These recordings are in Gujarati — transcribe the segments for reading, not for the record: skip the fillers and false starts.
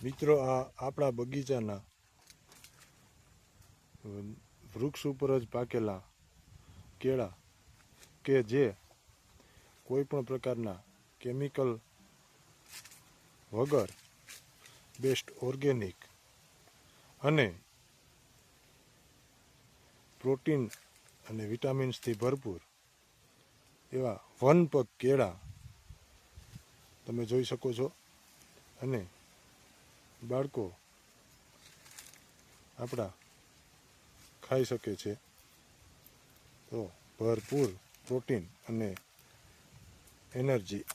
મિત્રો, આ આપણા બગીચાના વૃક્ષ ઉપર જ પાકેલા કેળા કે જે કોઈ પણ પ્રકારના કેમિકલ વગર બેસ્ટ ઓર્ગેનિક અને પ્રોટીન અને વિટામિન્સથી ભરપૂર એવા વનપગ કેળા તમે જોઈ શકો છો. અને બાળકો આપણા ખાઈ શકે છે તો ભરપૂર પ્રોટીન અને એનર્જી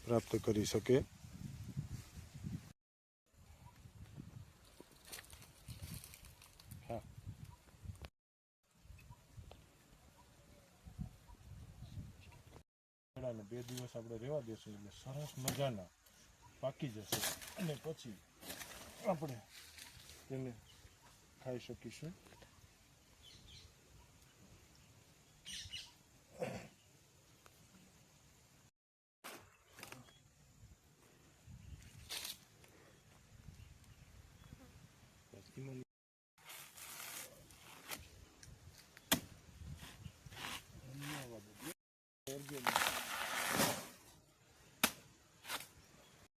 પ્રાપ્ત કરી શકે. કેળાને 2 દિવસ આપણે રહેવા દેશું એટલે સરસ મજાના પાકી જશે અને પછી આપણે તેને ખાઈ શકીશું. ધન્યવાદ.